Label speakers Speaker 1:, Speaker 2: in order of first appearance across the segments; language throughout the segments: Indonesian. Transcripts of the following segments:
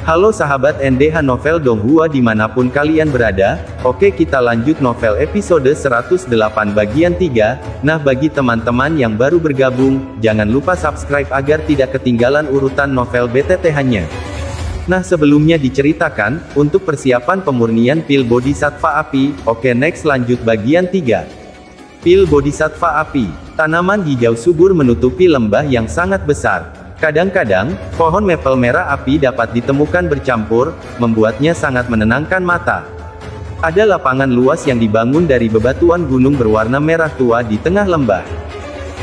Speaker 1: Halo sahabat NDH Novel Donghua dimanapun kalian berada, oke kita lanjut novel episode 108 bagian 3, nah bagi teman-teman yang baru bergabung, jangan lupa subscribe agar tidak ketinggalan urutan novel BTTH-nya. Nah sebelumnya diceritakan, untuk persiapan pemurnian pil Bodhisattva Api, oke next lanjut bagian 3. Pil Bodhisattva Api, tanaman hijau subur menutupi lembah yang sangat besar. Kadang-kadang, pohon maple merah api dapat ditemukan bercampur, membuatnya sangat menenangkan mata. Ada lapangan luas yang dibangun dari bebatuan gunung berwarna merah tua di tengah lembah.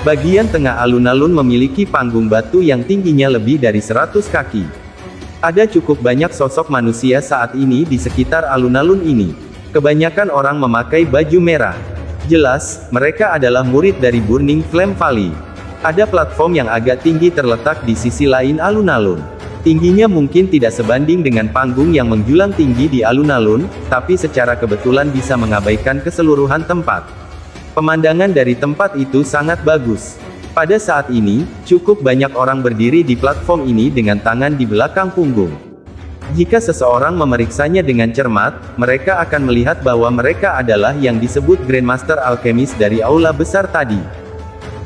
Speaker 1: Bagian tengah alun-alun memiliki panggung batu yang tingginya lebih dari 100 kaki. Ada cukup banyak sosok manusia saat ini di sekitar alun-alun ini. Kebanyakan orang memakai baju merah. Jelas, mereka adalah murid dari Burning Flame Valley. Ada platform yang agak tinggi terletak di sisi lain alun-alun. Tingginya mungkin tidak sebanding dengan panggung yang menjulang tinggi di alun-alun, tapi secara kebetulan bisa mengabaikan keseluruhan tempat. Pemandangan dari tempat itu sangat bagus. Pada saat ini, cukup banyak orang berdiri di platform ini dengan tangan di belakang punggung. Jika seseorang memeriksanya dengan cermat, mereka akan melihat bahwa mereka adalah yang disebut Grandmaster Alchemist dari aula besar tadi.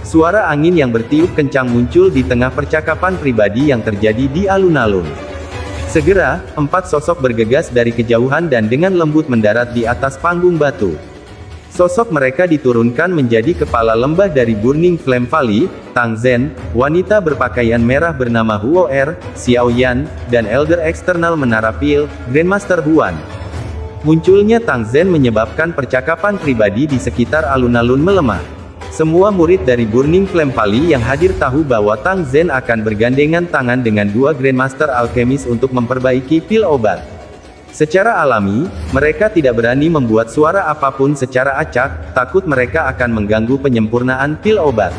Speaker 1: Suara angin yang bertiup kencang muncul di tengah percakapan pribadi yang terjadi di alun-alun. Segera, 4 sosok bergegas dari kejauhan dan dengan lembut mendarat di atas panggung batu. Sosok mereka diturunkan menjadi kepala lembah dari Burning Flame Valley, Tang Zhen, wanita berpakaian merah bernama Huo Er, Xiao Yan, dan Elder Eksternal Menara Pil, Grandmaster Huan. Munculnya Tang Zhen menyebabkan percakapan pribadi di sekitar alun-alun melemah. Semua murid dari Burning Flame Valley yang hadir tahu bahwa Tang Zhen akan bergandengan tangan dengan 2 Grandmaster Alchemist untuk memperbaiki pil obat. Secara alami, mereka tidak berani membuat suara apapun secara acak, takut mereka akan mengganggu penyempurnaan pil obat.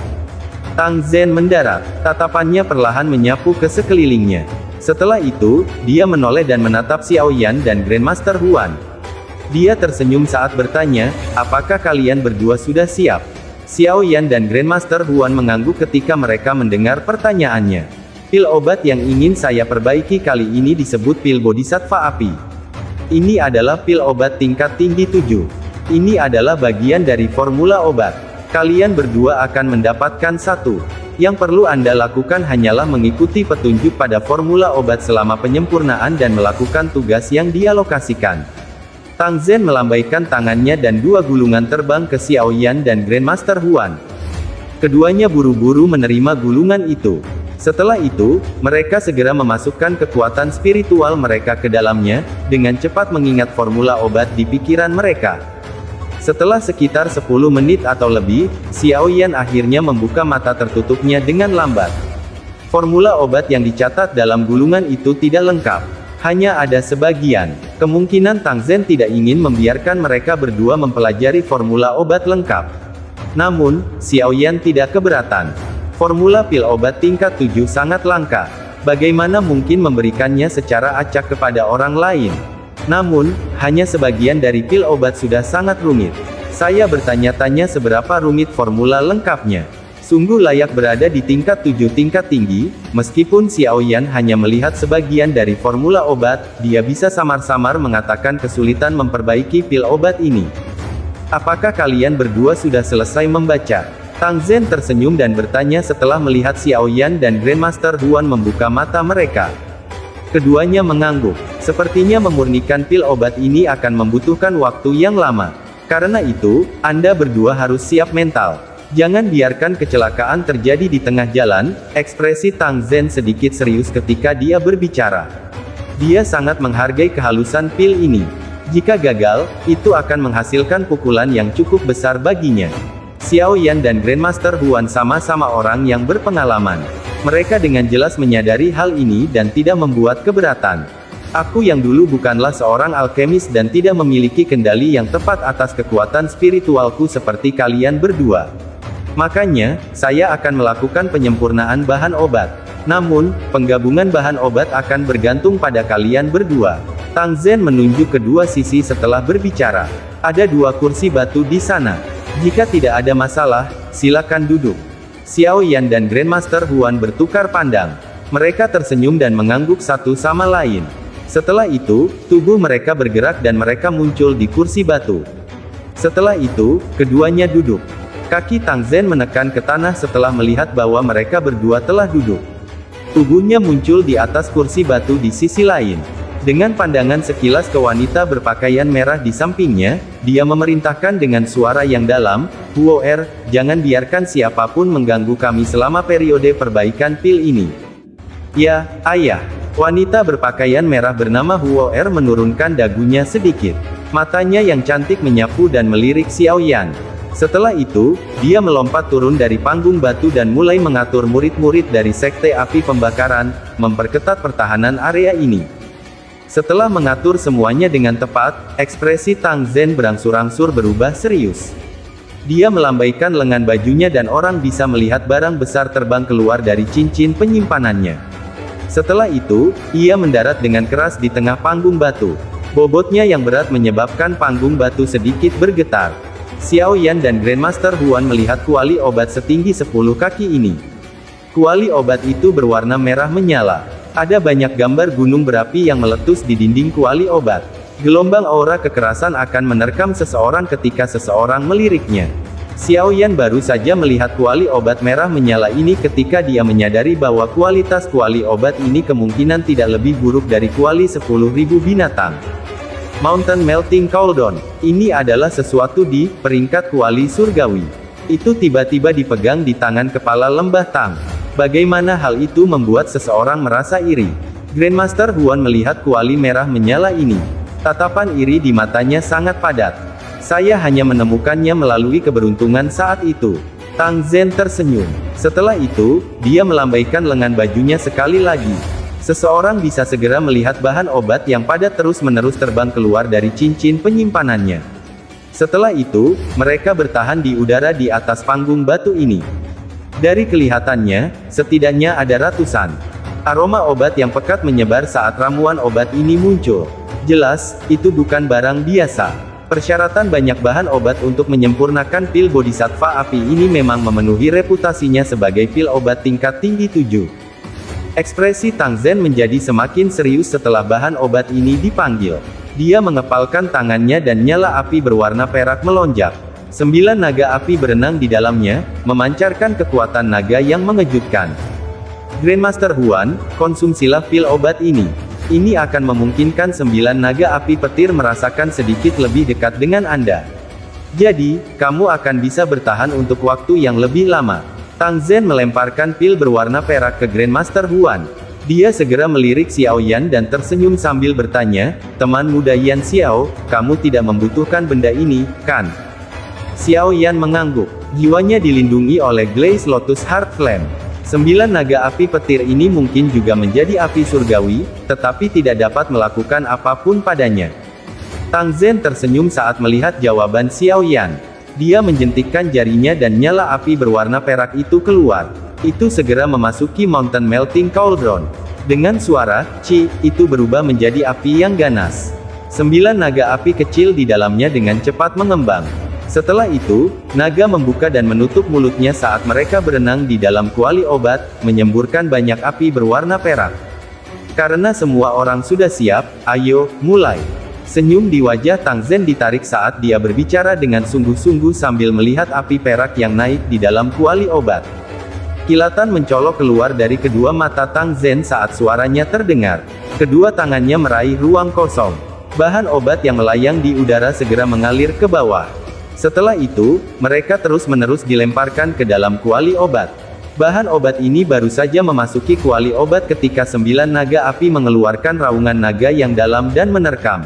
Speaker 1: Tang Zhen mendarat, tatapannya perlahan menyapu ke sekelilingnya. Setelah itu, dia menoleh dan menatap Xiao Yan dan Grandmaster Huan. Dia tersenyum saat bertanya, apakah kalian berdua sudah siap? Xiao Yan dan Grandmaster Huan mengangguk ketika mereka mendengar pertanyaannya. Pil obat yang ingin saya perbaiki kali ini disebut pil Bodhisattva Api. Ini adalah pil obat tingkat tinggi 7. Ini adalah bagian dari formula obat. Kalian berdua akan mendapatkan 1. Yang perlu Anda lakukan hanyalah mengikuti petunjuk pada formula obat selama penyempurnaan dan melakukan tugas yang dialokasikan. Tang Zhen melambaikan tangannya dan 2 gulungan terbang ke Xiao Yan dan Grandmaster Huan. Keduanya buru-buru menerima gulungan itu. Setelah itu, mereka segera memasukkan kekuatan spiritual mereka ke dalamnya, dengan cepat mengingat formula obat di pikiran mereka. Setelah sekitar 10 menit atau lebih, Xiao Yan akhirnya membuka mata tertutupnya dengan lambat. Formula obat yang dicatat dalam gulungan itu tidak lengkap. Hanya ada sebagian. Kemungkinan Tang Zhen tidak ingin membiarkan mereka berdua mempelajari formula obat lengkap. Namun, Xiao Yan tidak keberatan. Formula pil obat tingkat 7 sangat langka. Bagaimana mungkin memberikannya secara acak kepada orang lain? Namun, hanya sebagian dari pil obat sudah sangat rumit. Saya bertanya-tanya seberapa rumit formula lengkapnya. Sungguh layak berada di tingkat 7 tingkat tinggi, meskipun Xiao Yan hanya melihat sebagian dari formula obat, dia bisa samar-samar mengatakan kesulitan memperbaiki pil obat ini. Apakah kalian berdua sudah selesai membaca? Tang Zhen tersenyum dan bertanya setelah melihat Xiao Yan dan Grandmaster Huan membuka mata mereka. Keduanya mengangguk. Sepertinya memurnikan pil obat ini akan membutuhkan waktu yang lama. Karena itu, Anda berdua harus siap mental. Jangan biarkan kecelakaan terjadi di tengah jalan. Ekspresi Tang Zhen sedikit serius ketika dia berbicara. Dia sangat menghargai kehalusan pil ini. Jika gagal, itu akan menghasilkan pukulan yang cukup besar baginya. Xiao Yan dan Grandmaster Huan sama-sama orang yang berpengalaman. Mereka dengan jelas menyadari hal ini dan tidak membuat keberatan. Aku yang dulu bukanlah seorang alkemis dan tidak memiliki kendali yang tepat atas kekuatan spiritualku seperti kalian berdua. Makanya, saya akan melakukan penyempurnaan bahan obat. Namun, penggabungan bahan obat akan bergantung pada kalian berdua. Tang Zhen menunjuk kedua sisi setelah berbicara. Ada 2 kursi batu di sana. Jika tidak ada masalah, silakan duduk. Xiao Yan dan Grandmaster Huan bertukar pandang. Mereka tersenyum dan mengangguk satu sama lain. Setelah itu, tubuh mereka bergerak dan mereka muncul di kursi batu. Setelah itu, keduanya duduk. Kaki Tang Zen menekan ke tanah setelah melihat bahwa mereka berdua telah duduk. Tubuhnya muncul di atas kursi batu di sisi lain. Dengan pandangan sekilas ke wanita berpakaian merah di sampingnya, dia memerintahkan dengan suara yang dalam, "Huo Er, jangan biarkan siapapun mengganggu kami selama periode perbaikan pil ini." "Ya, ayah." Wanita berpakaian merah bernama Huo Er menurunkan dagunya sedikit. Matanya yang cantik menyapu dan melirik Xiao Yan. Setelah itu, dia melompat turun dari panggung batu dan mulai mengatur murid-murid dari Sekte Api Pembakaran, memperketat pertahanan area ini. Setelah mengatur semuanya dengan tepat, ekspresi Tang Zen berangsur-angsur berubah serius. Dia melambaikan lengan bajunya dan orang bisa melihat barang besar terbang keluar dari cincin penyimpanannya. Setelah itu, ia mendarat dengan keras di tengah panggung batu. Bobotnya yang berat menyebabkan panggung batu sedikit bergetar. Xiao Yan dan Grandmaster Huan melihat kuali obat setinggi 10 kaki ini. Kuali obat itu berwarna merah menyala. Ada banyak gambar gunung berapi yang meletus di dinding kuali obat. Gelombang aura kekerasan akan menerkam seseorang ketika seseorang meliriknya. Xiao Yan baru saja melihat kuali obat merah menyala ini ketika dia menyadari bahwa kualitas kuali obat ini kemungkinan tidak lebih buruk dari kuali 10.000 binatang. Mountain Melting Cauldron. Ini adalah sesuatu di peringkat kuali surgawi. Itu tiba-tiba dipegang di tangan kepala lembah Tang. Bagaimana hal itu membuat seseorang merasa iri? Grandmaster Huan melihat kuali merah menyala ini. Tatapan iri di matanya sangat padat. "Saya hanya menemukannya melalui keberuntungan saat itu." Tang Zen tersenyum. Setelah itu, dia melambaikan lengan bajunya sekali lagi. Seseorang bisa segera melihat bahan obat yang padat terus-menerus terbang keluar dari cincin penyimpanannya. Setelah itu, mereka bertahan di udara di atas panggung batu ini. Dari kelihatannya, setidaknya ada ratusan. Aroma obat yang pekat menyebar saat ramuan obat ini muncul. Jelas, itu bukan barang biasa. Persyaratan banyak bahan obat untuk menyempurnakan pil Bodhisattva api ini memang memenuhi reputasinya sebagai pil obat tingkat tinggi 7. Ekspresi Tang Zen menjadi semakin serius setelah bahan obat ini dipanggil. Dia mengepalkan tangannya dan nyala api berwarna perak melonjak. 9 naga api berenang di dalamnya, memancarkan kekuatan naga yang mengejutkan. Grandmaster Huan, konsumsilah pil obat ini. Ini akan memungkinkan 9 naga api petir merasakan sedikit lebih dekat dengan Anda. Jadi, kamu akan bisa bertahan untuk waktu yang lebih lama. Tang Zen melemparkan pil berwarna perak ke Grandmaster Huan. Dia segera melirik Xiao Yan dan tersenyum sambil bertanya, "Teman muda Yan Xiao, kamu tidak membutuhkan benda ini, kan?" Xiao Yan mengangguk. Jiwanya dilindungi oleh Glaze Lotus Heart Flame. 9 naga api petir ini mungkin juga menjadi api surgawi, tetapi tidak dapat melakukan apapun padanya. Tang Zen tersenyum saat melihat jawaban Xiao Yan. Dia menjentikkan jarinya dan nyala api berwarna perak itu keluar. Itu segera memasuki Mountain Melting Cauldron. Dengan suara, "Ci", itu berubah menjadi api yang ganas. 9 naga api kecil di dalamnya dengan cepat mengembang. Setelah itu, naga membuka dan menutup mulutnya saat mereka berenang di dalam kuali obat, menyemburkan banyak api berwarna perak. Karena semua orang sudah siap, ayo, mulai. Senyum di wajah Tang Zen ditarik saat dia berbicara dengan sungguh-sungguh sambil melihat api perak yang naik di dalam kuali obat. Kilatan mencolok keluar dari kedua mata Tang Zen saat suaranya terdengar. Kedua tangannya meraih ruang kosong. Bahan obat yang melayang di udara segera mengalir ke bawah. Setelah itu, mereka terus-menerus dilemparkan ke dalam kuali obat. Bahan obat ini baru saja memasuki kuali obat ketika 9 naga api mengeluarkan raungan naga yang dalam dan menerkam.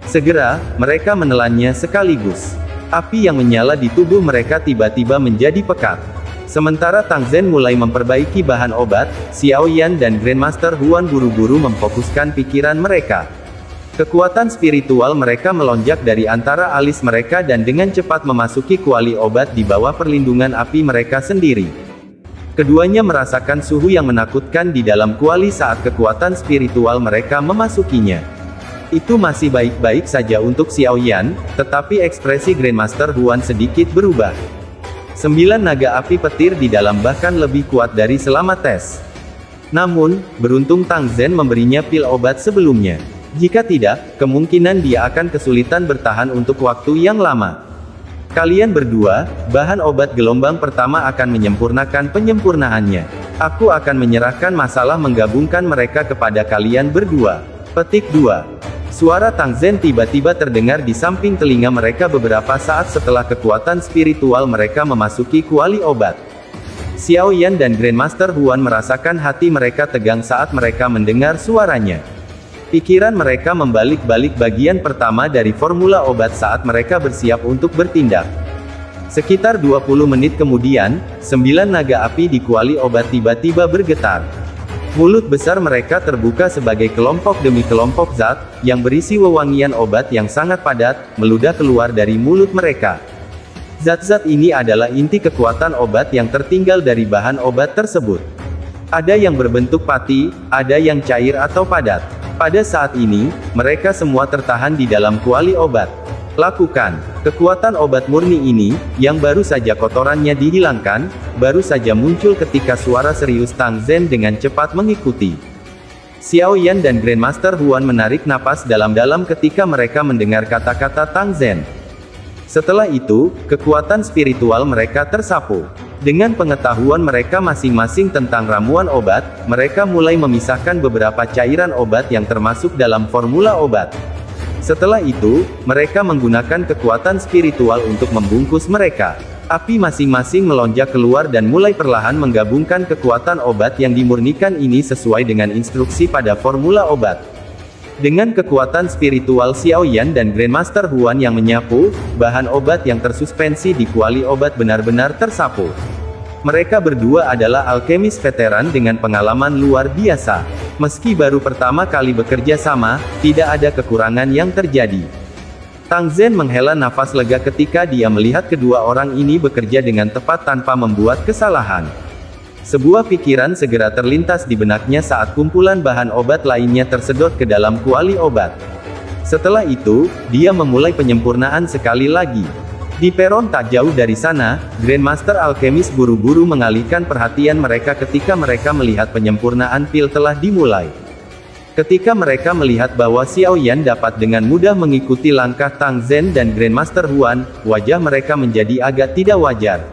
Speaker 1: Segera, mereka menelannya sekaligus. Api yang menyala di tubuh mereka tiba-tiba menjadi pekat. Sementara Tang Zen mulai memperbaiki bahan obat, Xiao Yan dan Grandmaster Huan buru-buru memfokuskan pikiran mereka. Kekuatan spiritual mereka melonjak dari antara alis mereka dan dengan cepat memasuki kuali obat di bawah perlindungan api mereka sendiri. Keduanya merasakan suhu yang menakutkan di dalam kuali saat kekuatan spiritual mereka memasukinya. Itu masih baik-baik saja untuk Xiao Yan, tetapi ekspresi Grandmaster Huan sedikit berubah. 9 naga api petir di dalam bahkan lebih kuat dari selama tes. Namun, beruntung Tang Zhen memberinya pil obat sebelumnya. Jika tidak, kemungkinan dia akan kesulitan bertahan untuk waktu yang lama. Kalian berdua, bahan obat gelombang pertama akan menyempurnakan penyempurnaannya. Aku akan menyerahkan masalah menggabungkan mereka kepada kalian berdua. Petik 2. Suara Tang Zhen tiba-tiba terdengar di samping telinga mereka beberapa saat setelah kekuatan spiritual mereka memasuki kuali obat. Xiao Yan dan Grandmaster Huan merasakan hati mereka tegang saat mereka mendengar suaranya. Pikiran mereka membalik-balik bagian pertama dari formula obat saat mereka bersiap untuk bertindak. Sekitar 20 menit kemudian, 9 naga api di kuali obat tiba-tiba bergetar. Mulut besar mereka terbuka sebagai kelompok demi kelompok zat, yang berisi wewangian obat yang sangat padat, meludah keluar dari mulut mereka. Zat-zat ini adalah inti kekuatan obat yang tertinggal dari bahan obat tersebut. Ada yang berbentuk pati, ada yang cair atau padat. Pada saat ini, mereka semua tertahan di dalam kuali obat. Lakukan. Kekuatan obat murni ini, yang baru saja kotorannya dihilangkan, baru saja muncul ketika suara serius Tang Zhen dengan cepat mengikuti. Xiao Yan dan Grandmaster Huan menarik napas dalam-dalam ketika mereka mendengar kata-kata Tang Zhen. Setelah itu, kekuatan spiritual mereka tersapu. Dengan pengetahuan mereka masing-masing tentang ramuan obat, mereka mulai memisahkan beberapa cairan obat yang termasuk dalam formula obat. Setelah itu, mereka menggunakan kekuatan spiritual untuk membungkus mereka. Api masing-masing melonjak keluar dan mulai perlahan menggabungkan kekuatan obat yang dimurnikan ini sesuai dengan instruksi pada formula obat. Dengan kekuatan spiritual Xiao Yan dan Grandmaster Huan yang menyapu, bahan obat yang tersuspensi di kuali obat benar-benar tersapu. Mereka berdua adalah alkemis veteran dengan pengalaman luar biasa. Meski baru pertama kali bekerja sama, tidak ada kekurangan yang terjadi. Tang Zhen menghela nafas lega ketika dia melihat kedua orang ini bekerja dengan tepat tanpa membuat kesalahan. Sebuah pikiran segera terlintas di benaknya saat kumpulan bahan obat lainnya tersedot ke dalam kuali obat. Setelah itu, dia memulai penyempurnaan sekali lagi. Di peron tak jauh dari sana, Grandmaster Alkemis buru-buru mengalihkan perhatian mereka ketika mereka melihat penyempurnaan pil telah dimulai. Ketika mereka melihat bahwa Xiao Yan dapat dengan mudah mengikuti langkah Tang Zhen dan Grandmaster Huan, wajah mereka menjadi agak tidak wajar.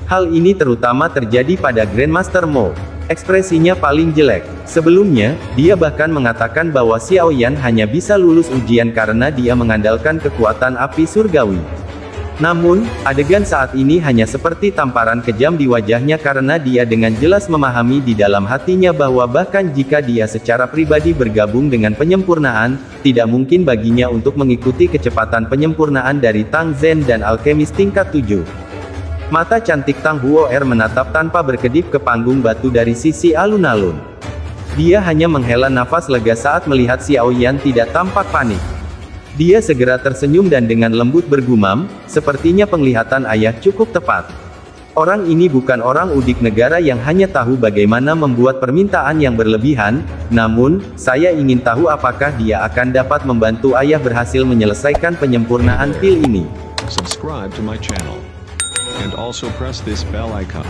Speaker 1: Hal ini terutama terjadi pada Grandmaster Mo. Ekspresinya paling jelek. Sebelumnya, dia bahkan mengatakan bahwa Xiao Yan hanya bisa lulus ujian karena dia mengandalkan kekuatan api surgawi. Namun, adegan saat ini hanya seperti tamparan kejam di wajahnya karena dia dengan jelas memahami di dalam hatinya bahwa bahkan jika dia secara pribadi bergabung dengan penyempurnaan, tidak mungkin baginya untuk mengikuti kecepatan penyempurnaan dari Tang Zhen dan alkemis tingkat 7. Mata cantik Tang Huo'er menatap tanpa berkedip ke panggung batu dari sisi alun-alun. Dia hanya menghela nafas lega saat melihat Xiao Yan tidak tampak panik. Dia segera tersenyum dan dengan lembut bergumam, sepertinya penglihatan ayah cukup tepat. Orang ini bukan orang udik negara yang hanya tahu bagaimana membuat permintaan yang berlebihan, namun, saya ingin tahu apakah dia akan dapat membantu ayah berhasil menyelesaikan penyempurnaan pil ini.
Speaker 2: Subscribe to my channel. And also press this bell icon.